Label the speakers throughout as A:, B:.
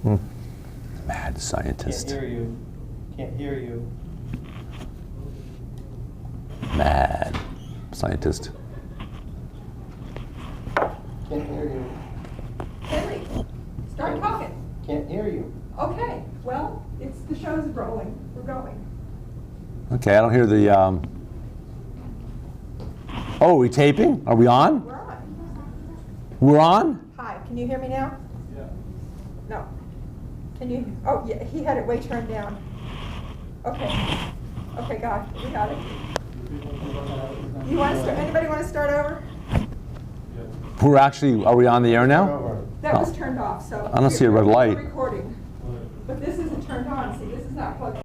A: Mad scientist.
B: Can't hear you. Can't hear you.
A: Mad scientist.
B: Can't hear you.
C: Henry, start talking.
B: Can't hear you.
C: Okay, well, the show's rolling. We're going.
A: Okay, I don't hear the. Oh, are we taping? Are we on?
C: We're on.
A: We're on?
C: Hi, can you hear me now? Yeah. No. Can you? Oh, yeah, he had it way turned down. Okay. Okay, God, we got it. You want to start? Anybody want to start over?
A: We're actually. Are we on the air now?
C: That was turned off, so.
A: I don't see a red light.
C: We're recording. But this isn't turned on. See, this is not plugged in.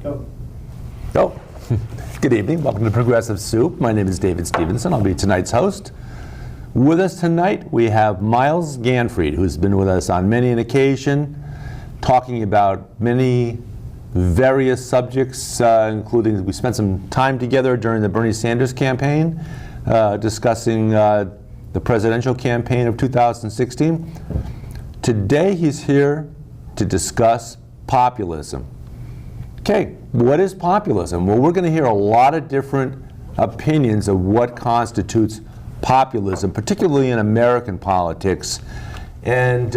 B: Go.
A: Oh, good evening. Welcome to Progressive Soup. My name is David Stevenson. I'll be tonight's host. With us tonight, we have Myles Ganfried, who's been with us on many an occasion, talking about many various subjects, including we spent some time together during the Bernie Sanders campaign, discussing the presidential campaign of 2016. Today, he's here to discuss populism. Okay, what is populism? Well, we're going to hear a lot of different opinions of what constitutes populism, particularly in American politics. And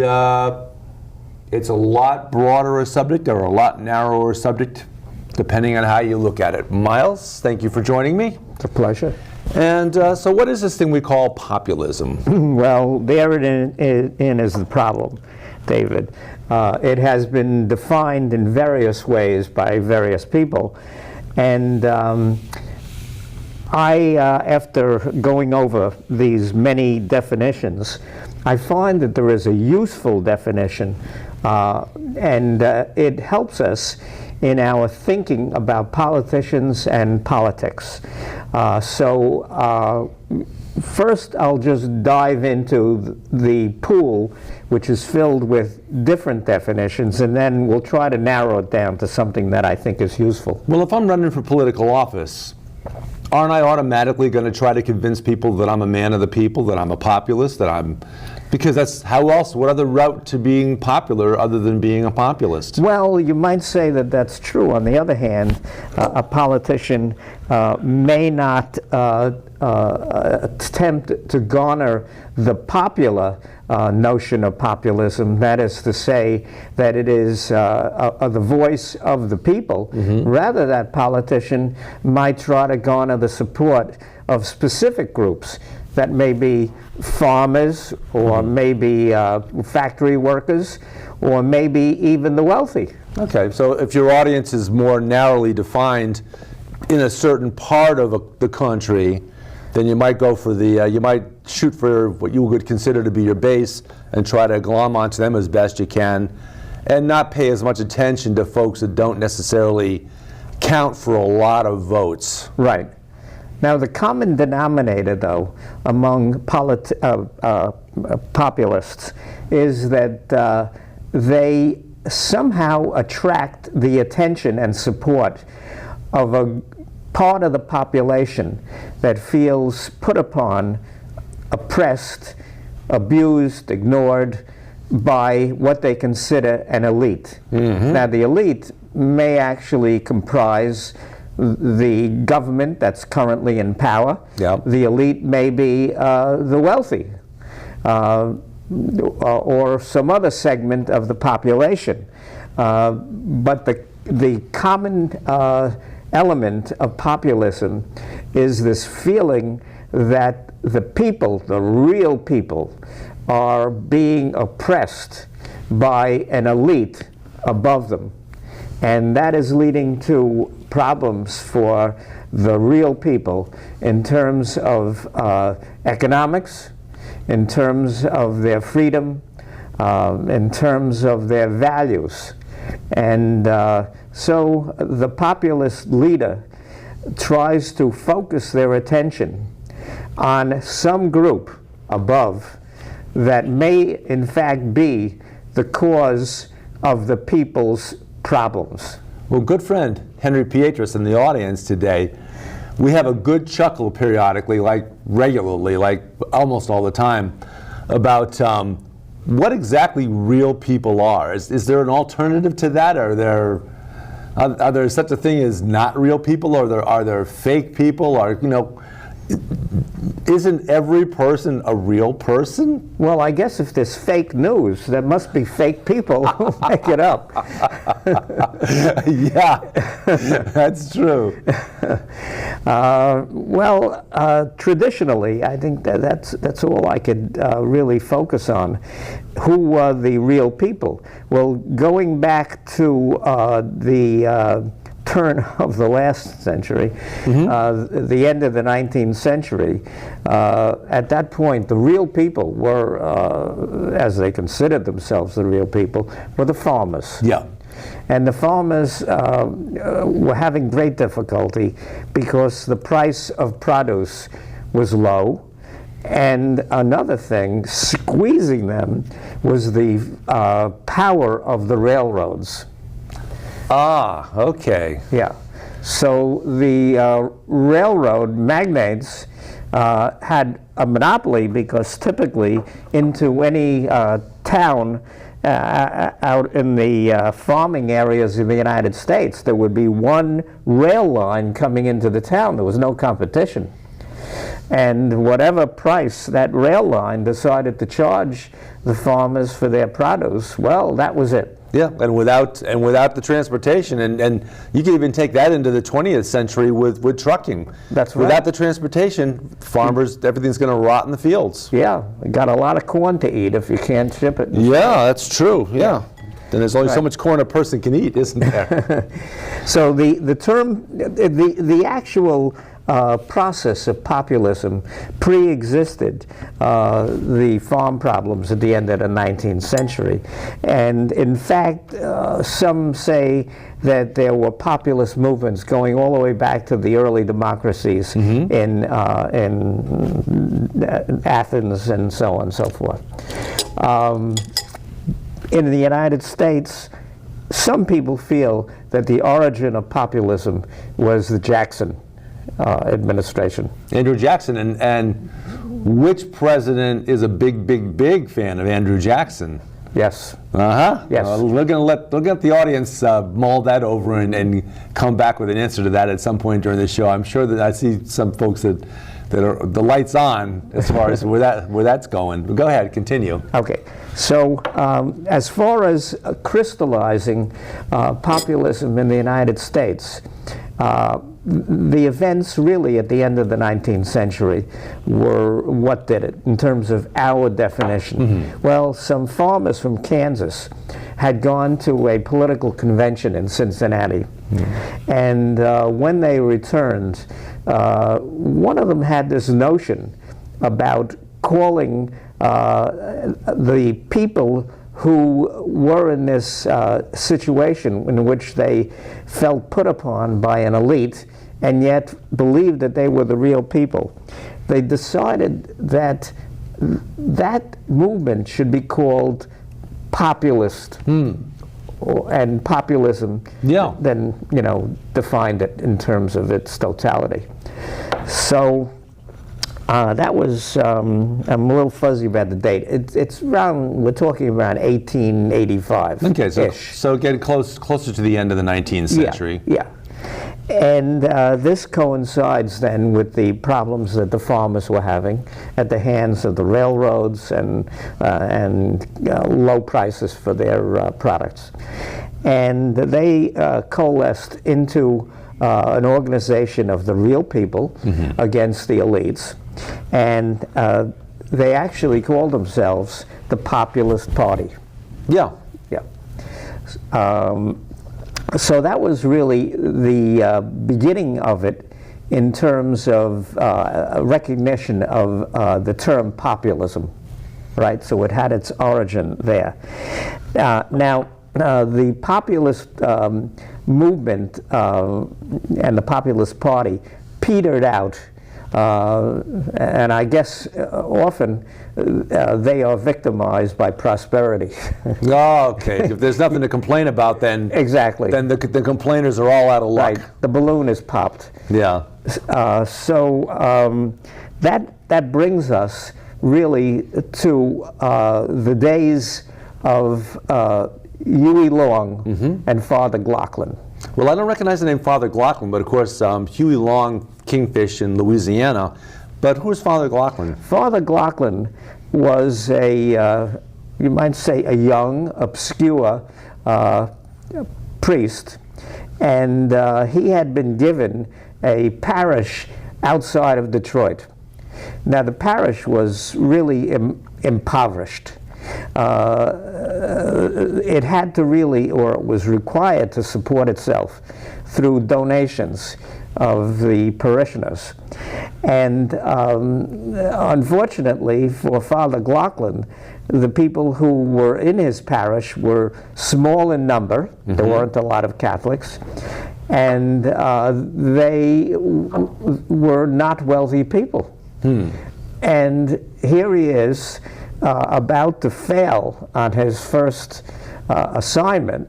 A: it's a lot broader a subject or a lot narrower subject, depending on how you look at it. Myles, thank you for joining me.
D: It's a pleasure.
A: And so what is this thing we call populism?
D: Well, therein is the problem, David. It has been defined in various ways by various people. And after going over these many definitions, I find that there is a useful definition, and it helps us in our thinking about politicians and politics. First, I'll just dive into the pool, which is filled with different definitions, and then we'll try to narrow it down to something that I think is useful.
A: Well, if I'm running for political office, aren't I automatically going to try to convince people that I'm a man of the people, that I'm a populist, because that's how else, what other route to being popular other than being a populist?
D: Well, you might say that that's true. On the other hand, a politician may not attempt to garner the popular notion of populism, that is to say that it is the voice of the people. Rather, that politician might try to garner the support of specific groups that may be farmers, or maybe factory workers, or maybe even the wealthy.
A: Okay, so if your audience is more narrowly defined in a certain part of the country, then you might go for you might shoot for what you would consider to be your base and try to glom onto them as best you can, and not pay as much attention to folks that don't necessarily count for a lot of votes.
D: Right. Now, the common denominator, though, among populists is that they somehow attract the attention and support of a part of the population that feels put upon, oppressed, abused, ignored by what they consider an elite. Now, the elite may actually comprise the government that's currently in power.
A: Yeah.
D: The elite may be the wealthy, or some other segment of the population. But the common element of populism is this feeling that the people, the real people, are being oppressed by an elite above them. And that is leading to problems for the real people in terms of economics, in terms of their freedom, in terms of their values. And so the populist leader tries to focus their attention on some group above that may in fact be the cause of the people's problems.
A: Well, good friend Henry Pietras in the audience today, we have a good chuckle periodically, like regularly, like almost all the time, about what exactly real people are. Is there an alternative to that? Are there such a thing as not real people, or are there fake people? Or, you know, isn't every person a real person?
D: Well, I guess if there's fake news, there must be fake people who make it up.
A: Yeah, that's true.
D: Traditionally, I think that's all I could really focus on. Who were the real people? Well, going back to the turn of the last century, the end of the 19th century, at that point, the real people were, as they considered themselves the real people, were the farmers.
A: Yeah.
D: And the farmers were having great difficulty because the price of produce was low. And another thing, squeezing them, was the power of the railroads.
A: Ah, okay.
D: Yeah. So the railroad magnates had a monopoly, because typically into any town out in the farming areas in the United States, there would be one rail line coming into the town. There was no competition. And whatever price that rail line decided to charge the farmers for their produce, well, that was it.
A: Yeah, and without the transportation, and you can even take that into the 20th century with trucking.
D: That's right.
A: Without the transportation, farmers, everything's going to rot in the fields.
D: Yeah, got a lot of corn to eat if you can't ship it.
A: Yeah, that's true. Yeah. Then there's only so
D: Right.
A: much corn a person can eat, isn't there?
D: So the term, the actual process of populism pre-existed the farm problems at the end of the 19th century. And in fact, some say that there were populist movements going all the way back to the early democracies in Athens and so on and so forth. In the United States, some people feel that the origin of populism was the Jackson administration.
A: Andrew Jackson, and which president is a big fan of Andrew Jackson?
D: Yes.
A: Yes.
D: Yes.
A: We're gonna let the audience mull that over and come back with an answer to that at some point during the show. I'm sure that I see some folks that are the lights on as far as where that's going. But go ahead, continue.
D: Okay. So as far as crystallizing populism in the United States, the events really at the end of the 19th century were what did it in terms of our definition. Well, some farmers from Kansas had gone to a political convention in Cincinnati, and when they returned, one of them had this notion about calling the people who were in this situation in which they felt put upon by an elite and yet believed that they were the real people. They decided that that movement should be called Populist. And populism then, defined it in terms of its totality. So that was, I'm a little fuzzy about the date. It's around, we're talking around 1885.
A: Okay, so getting closer to the end of the 19th century.
D: Yeah. And this coincides then with the problems that the farmers were having at the hands of the railroads and low prices for their products. And they coalesced into an organization of the real people against the elites. And they actually called themselves the Populist Party.
A: Yeah.
D: Yeah. So that was really the beginning of it in terms of recognition of the term populism, right? So it had its origin there. Now, the populist movement and the Populist Party petered out, and I guess often they are victimized by prosperity.
A: Oh, okay. If there's nothing to complain about, then
D: Exactly.
A: then the complainers are all out of luck.
D: Right. The balloon is popped.
A: Yeah.
D: So that brings us really to the days of Huey Long and Father Glaucon.
A: Well, I don't recognize the name Father Glaucon, but of course Huey Long, Kingfish in Louisiana. But who's Father Glaucon?
D: Father Glaucon was you might say, a young, obscure priest, and he had been given a parish outside of Detroit. Now, the parish was really impoverished. It had to really, or it was required to support itself through donations of the parishioners. And unfortunately for Father Glaucon, the people who were in his parish were small in number. There weren't a lot of Catholics. And they were not wealthy people. And here he is about to fail on his first assignment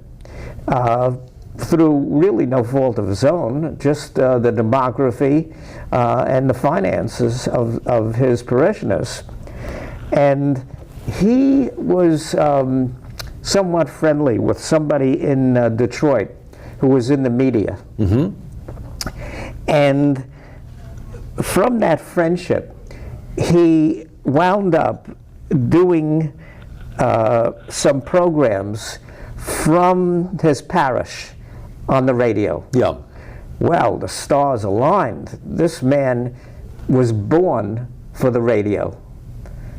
D: through really no fault of his own, just the demography and the finances of his parishioners. And he was somewhat friendly with somebody in Detroit who was in the media. And from that friendship, he wound up doing some programs from his parish on the radio.
A: Yeah.
D: Well, the stars aligned. This man was born for the radio.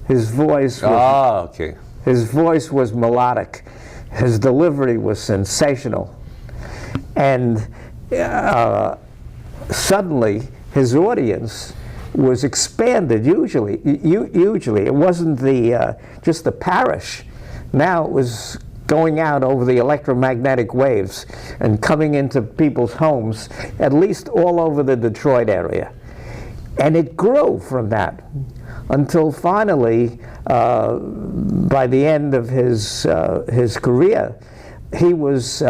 D: His voice was, his voice was melodic. His delivery was sensational. And suddenly, his audience was expanded hugely. It wasn't just the parish. Now it was going out over the electromagnetic waves and coming into people's homes, at least all over the Detroit area. And it grew from that until finally, by the end of his career, he was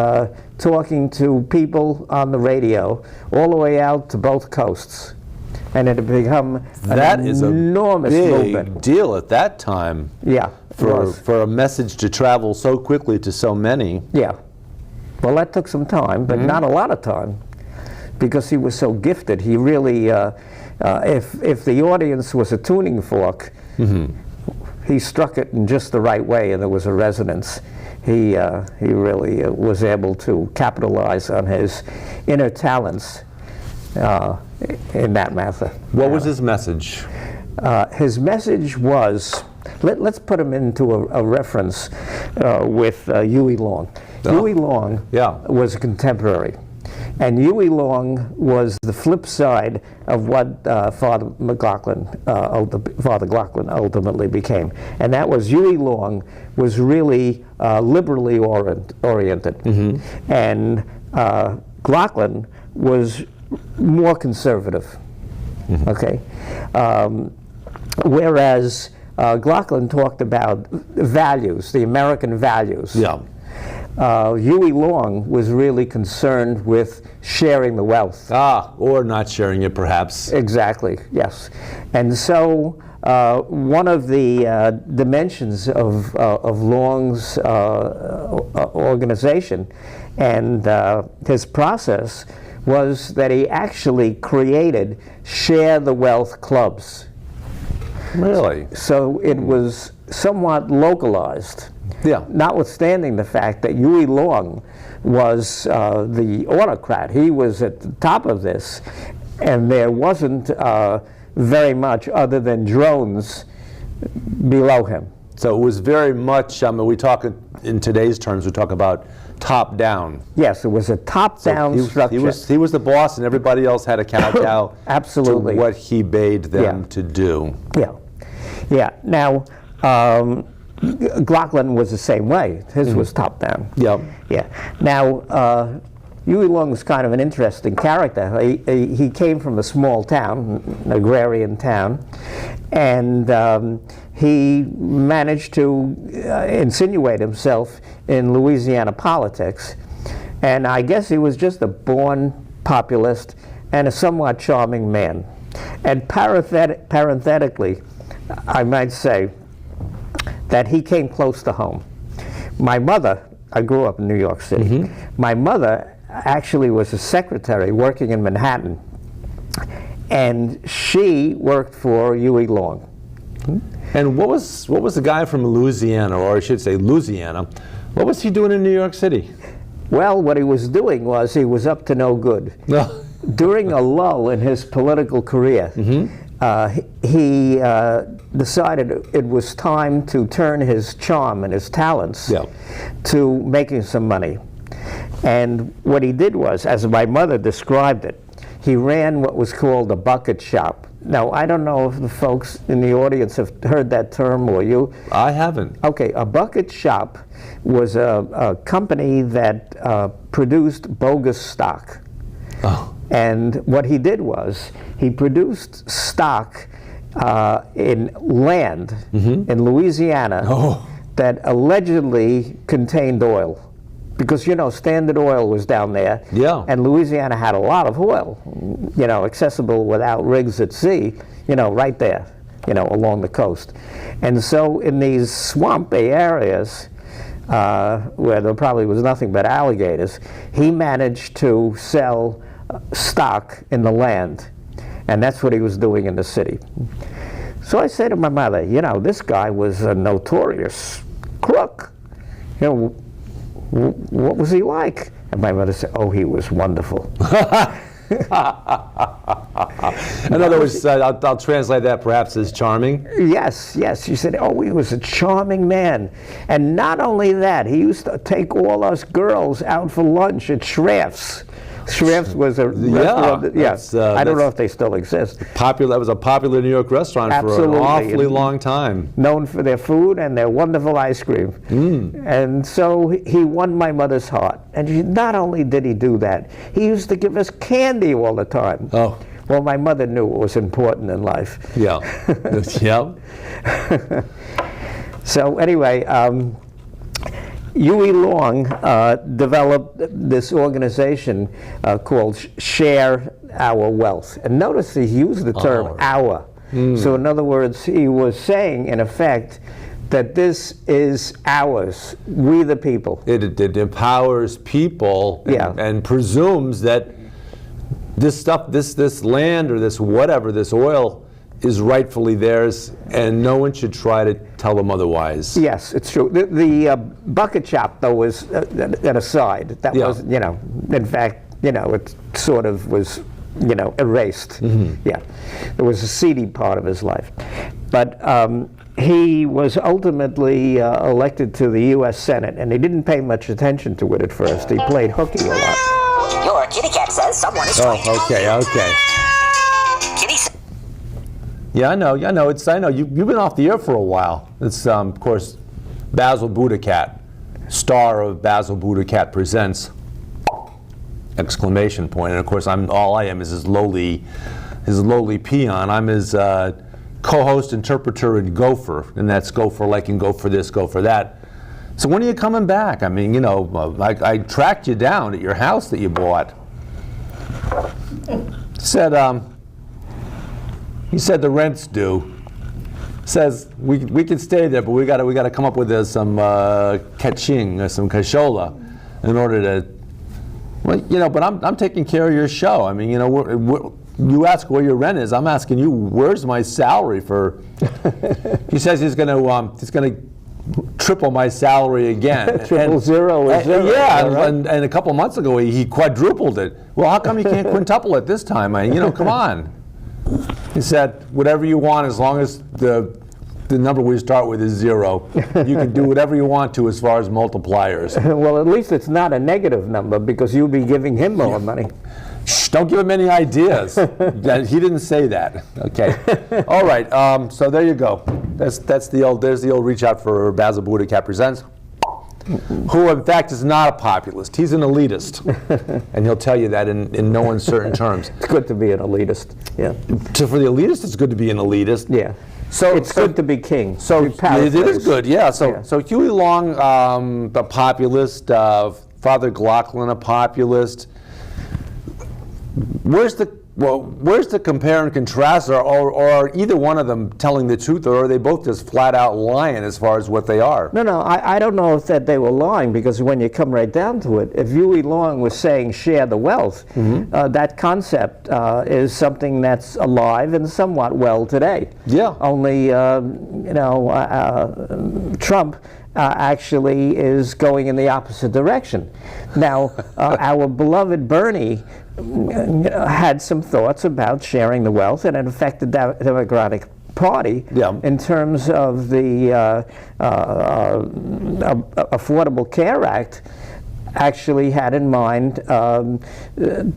D: talking to people on the radio all the way out to both coasts. And it had become an enormous movement.
A: Big deal at that time.
D: Yeah.
A: For a message to travel so quickly to so many.
D: Yeah. Well, that took some time, but not a lot of time, because he was so gifted. He really, if the audience was a tuning fork, he struck it in just the right way, and there was a resonance. He really was able to capitalize on his inner talents in that method.
A: What was his message?
D: His message was, let's put him into a reference with Huey Long. Huey Long was a contemporary. And Huey Long was the flip side of what Father Glaucon ultimately became. And that was, Huey Long was really liberally oriented. And Glaucon was more conservative. Okay? Whereas Glaucon talked about values, the American values.
A: Yeah.
D: Huey Long was really concerned with sharing the wealth.
A: Or not sharing it, perhaps.
D: Exactly, yes. And so one of the dimensions of Long's organization and his process was that he actually created share the wealth clubs.
A: Really?
D: So it was somewhat localized.
A: Yeah.
D: Notwithstanding the fact that Huey Long was the autocrat. He was at the top of this, and there wasn't very much other than drones below him.
A: So it was very much, we talk in today's terms, we talk about top-down.
D: Yes, it was a top-down structure.
A: He was the boss, and everybody else had to kowtow
D: Absolutely.
A: to what he bade them to do.
D: Yeah, yeah. Now, Glocklin was the same way. His was top-down.
A: Yep.
D: Yeah. Now, Huey Long was kind of an interesting character. He came from a small town, an agrarian town, and he managed to insinuate himself in Louisiana politics. And I guess he was just a born populist and a somewhat charming man. And parenthetically, I might say that he came close to home. My mother, I grew up in New York City. My mother actually was a secretary working in Manhattan, and she worked for Huey Long.
A: And what was the guy from Louisiana, or I should say Louisiana, what was he doing in New York City?
D: Well, what he was doing was he was up to no good. During a lull in his political career, he decided it was time to turn his charm and his talents to making some money. And what he did was, as my mother described it, he ran what was called a bucket shop. Now, I don't know if the folks in the audience have heard that term, or you.
A: I haven't.
D: Okay, a bucket shop was a company that produced bogus stock.
A: Oh.
D: And what he did was he produced stock in land in Louisiana that allegedly contained oil. Because, you know, Standard Oil was down there, and Louisiana had a lot of oil, you know, accessible without rigs at sea, you know, right there, you know, along the coast. And so in these swampy areas, where there probably was nothing but alligators, he managed to sell stock in the land, and that's what he was doing in the city. So I said to my mother, you know, this guy was a notorious crook. You know, what was he like? And my mother said, oh, he was wonderful.
A: In other words, I'll translate that perhaps as charming.
D: Yes, yes. She said, oh, he was a charming man. And not only that, he used to take all us girls out for lunch at Schraff's. Schraff's was a restaurant. I don't know if they still exist.
A: That was a popular New York restaurant for an awfully long time.
D: Known for their food and their wonderful ice cream. And so he won my mother's heart. And not only did he do that, he used to give us candy all the time.
A: Oh.
D: Well, my mother knew what was important in life.
A: Yeah.
D: So anyway, Huey Long developed this organization called Share Our Wealth. And notice he used the term our. So in other words, he was saying, in effect, that this is ours, we the people.
A: It empowers people and presumes that this stuff, this land or this whatever, this oil, is rightfully theirs, and no one should try to tell them otherwise.
D: Yes, it's true. The bucket shop, though, was an aside. That was, you know, in fact, you know, it sort of was, you know, erased. Yeah, there was a seedy part of his life. But he was ultimately elected to the U.S. Senate, and he didn't pay much attention to it at first. He played hooky a lot.
E: Your kitty cat says someone is trying to
A: Oh, okay. Yeah, I know. I know. You've been off the air for a while. It's, of course, Basil Budakat, star of Basil Budakat Presents! Exclamation point. And of course, all I am is his lowly peon. I'm his co-host, interpreter, and gopher, and that's go for like and go for this, go for that. So when are you coming back? I mean, you know, I tracked you down at your house that you bought. He said the rent's due. Says we can stay there, but we got to come up with some kaching, some cashola, in order to Well, but I'm taking care of your show. I mean, you ask where your rent is. I'm asking you, where's my salary for? He says he's going to triple my salary again.
D: Triple zero is zero.
A: Yeah,
D: right?
A: and a couple of months ago he quadrupled it. Well, how come you can't quintuple it this time? Come on. He said, whatever you want, as long as the number we start with is 0. You can do whatever you want to as far as multipliers.
D: Well, at least it's not a negative number because you'll be giving him more money.
A: Shh, don't give him any ideas. He didn't say that. Okay. All right. So there you go. There's the old reach out for Basil Boudica Presents, who in fact is not a populist. He's an elitist, and he'll tell you that in no uncertain terms.
D: It's good to be an elitist. Yeah.
A: For the elitist, it's good to be an elitist.
D: Yeah. So it's good to be king.
A: So it is good. Yeah. So Huey Long, the populist, Father Glaucon, a populist. Where's the compare and contrast, or are either one of them telling the truth, or are they both just flat out lying as far as what they are?
D: No, I don't know if that they were lying, because when you come right down to it, if Huey Long was saying share the wealth, that concept is something that's alive and somewhat well today.
A: Yeah.
D: Only, Trump actually is going in the opposite direction. Now, our beloved Bernie had some thoughts about sharing the wealth, and it affected the Democratic Party in terms of the Affordable Care Act. Actually had in mind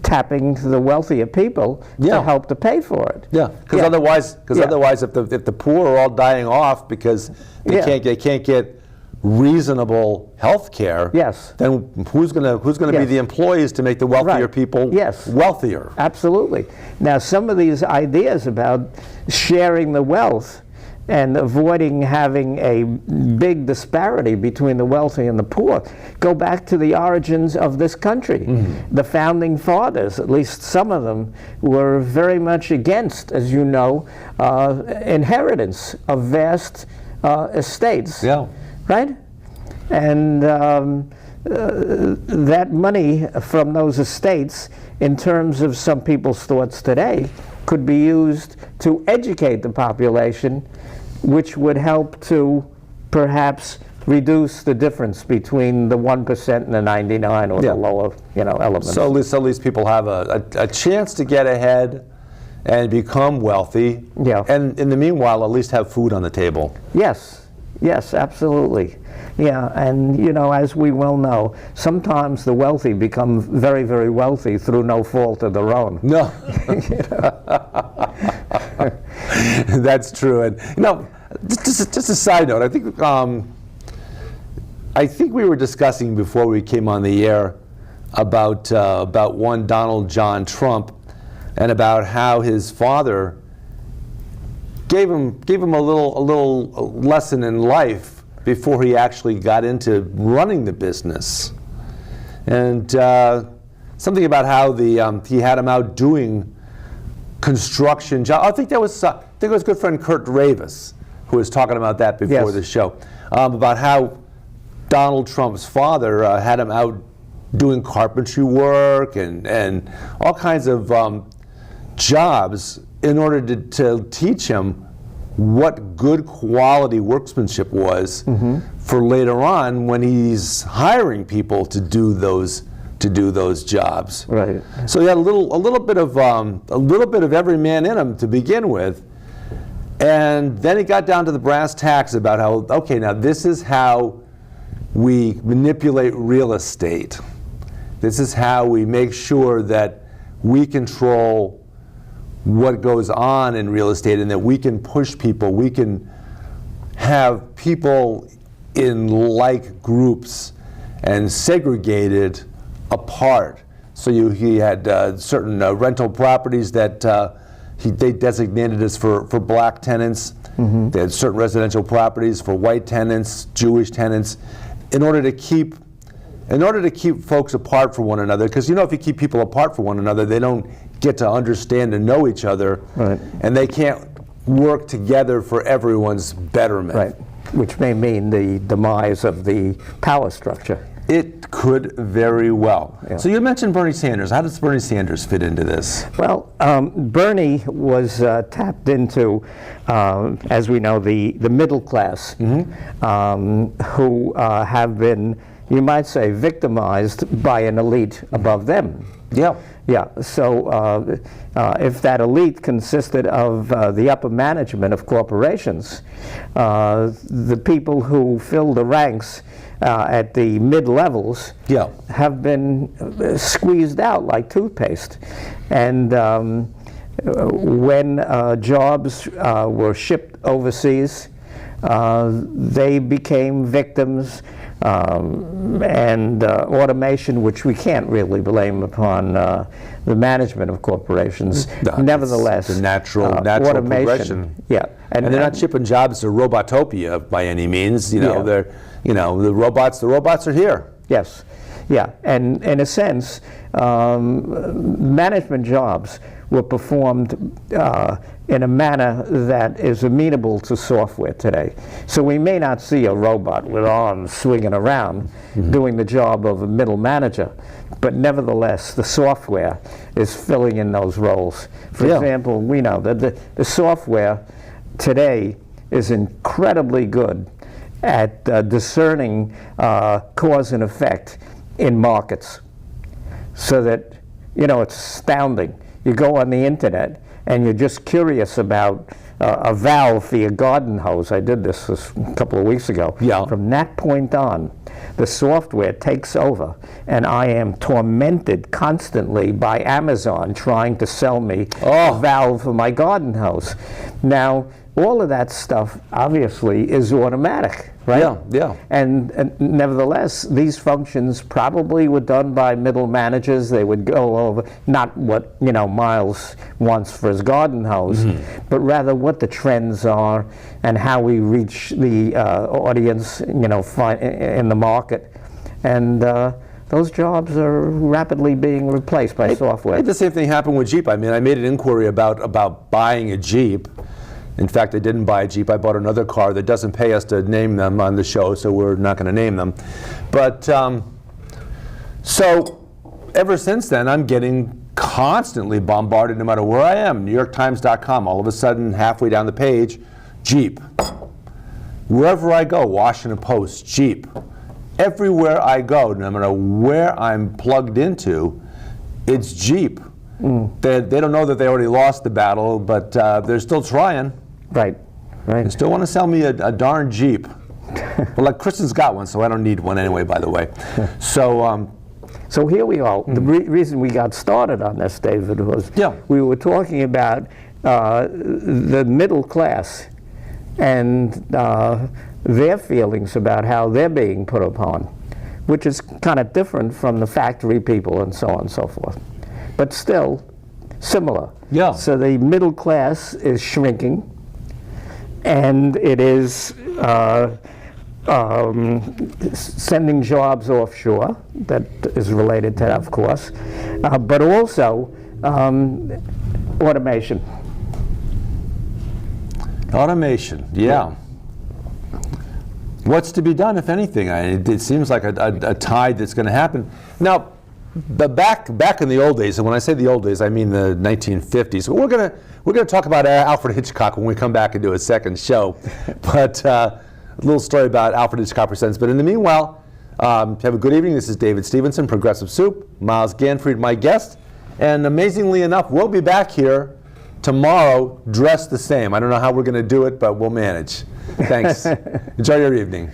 D: tapping the wealthier people to help to pay for it.
A: Yeah, because otherwise, if the poor are all dying off because they can't get reasonable health care, then who's going to be the employees to make the wealthier people wealthier?
D: Absolutely. Now, some of these ideas about sharing the wealth and avoiding having a big disparity between the wealthy and the poor go back to the origins of this country. The founding fathers, at least some of them, were very much against, as you know, inheritance of vast estates.
A: Yeah.
D: Right? And that money from those estates, in terms of some people's thoughts today, could be used to educate the population, which would help to perhaps reduce the difference between the 1% and the 99 or the lower, elements.
A: So at least people have a chance to get ahead and become wealthy.
D: Yeah.
A: And in the meanwhile, at least have food on the table.
D: Yes, absolutely. Yeah, and as we well know, sometimes the wealthy become very, very wealthy through no fault of their own.
A: No. That's true. And just a side note, I think we were discussing before we came on the air about one Donald John Trump, and about how his father gave him a little lesson in life before he actually got into running the business, and something about how he had him out doing construction jobs. I think it was good friend Kurt Ravis who was talking about that before the show, about how Donald Trump's father had him out doing carpentry work and all kinds of jobs in order to teach him what good quality workmanship was for later on when he's hiring people to do those jobs.
D: Right.
A: So he had a little bit of every man in him to begin with, and then he got down to the brass tacks about how, okay, now this is how we manipulate real estate. This is how we make sure that we control what goes on in real estate, and that we can push people, we can have people in like groups and segregated apart. So he had certain rental properties that they designated as for black tenants. They had certain residential properties for white tenants, Jewish tenants, in order to keep folks apart from one another. Because if you keep people apart from one another, they don't get to understand and know each other, and they can't work together for everyone's betterment.
D: Right, which may mean the demise of the power structure.
A: It could very well.
D: Yeah.
A: So you mentioned Bernie Sanders. How does Bernie Sanders fit into this?
D: Well, Bernie was tapped into, as we know, the middle class, who have been, you might say, victimized by an elite above them.
A: Yeah.
D: Yeah, so if that elite consisted of the upper management of corporations, the people who fill the ranks at the mid-levels
A: Yeah.
D: have been squeezed out like toothpaste. And when jobs were shipped overseas, they became victims, and automation, which we can't really blame upon the management of corporations.
A: No,
D: Nevertheless,
A: it's the natural
D: automation,
A: progression.
D: yeah,
A: And they're not shipping jobs to Robotopia by any means. You know,
D: Yeah.
A: they're, you know, the robots are here.
D: Yes, yeah, and in a sense, management jobs were performed in a manner that is amenable to software today. So we may not see a robot with arms swinging around doing the job of a middle manager, but nevertheless, the software is filling in those roles. For
A: Yeah.
D: example, we know that the software today is incredibly good at discerning cause and effect in markets. So that, you know, it's astounding. You go on the internet and you're just curious about a valve for your garden hose. I did this a couple of weeks ago.
A: Yeah.
D: From that point on, the software takes over, and I am tormented constantly by Amazon trying to sell me a valve for my garden hose. Now, all of that stuff obviously is automatic, right?
A: Yeah, yeah.
D: And nevertheless, these functions probably were done by middle managers. They would go over not what, you know, Myles wants for his garden hose, but rather what the trends are and how we reach the audience, you know, in the market. And those jobs are rapidly being replaced by
A: I
D: software.
A: had the same thing happen with Jeep. I mean, I made an inquiry about buying a Jeep. In fact, I didn't buy a Jeep. I bought another car that doesn't pay us to name them on the show, so we're not going to name them. But so ever since then, I'm getting constantly bombarded no matter where I am. NewYorkTimes.com, all of a sudden, halfway down the page, Jeep. Wherever I go, Washington Post, Jeep. Everywhere I go, no matter where I'm plugged into, it's Jeep. They don't know that they already lost the battle, but they're still trying.
D: Right, right.
A: They still want to sell me a darn Jeep. Well, like Kristen's got one, so I don't need one anyway, by the way. So,
D: So here we are. The reason we got started on this, David, was we were talking about the middle class and their feelings about how they're being put upon, which is kind of different from the factory people and so on and so forth. But still similar.
A: Yeah.
D: So the middle class is shrinking, and it is sending jobs offshore. That is related to that, of course, but also automation.
A: automation, yeah. What's to be done, if anything? It seems like a tide that's going to happen. Now, back in the old days, and when I say the old days, I mean the 1950s. We're gonna talk about Alfred Hitchcock when we come back and do a second show. But a little story about Alfred Hitchcock Presents. But in the meanwhile, have a good evening. This is David Stevenson, Progressive Soup. Myles Ganfried, my guest. And amazingly enough, we'll be back here tomorrow dressed the same. I don't know how we're going to do it, but we'll manage. Thanks. Enjoy your evening.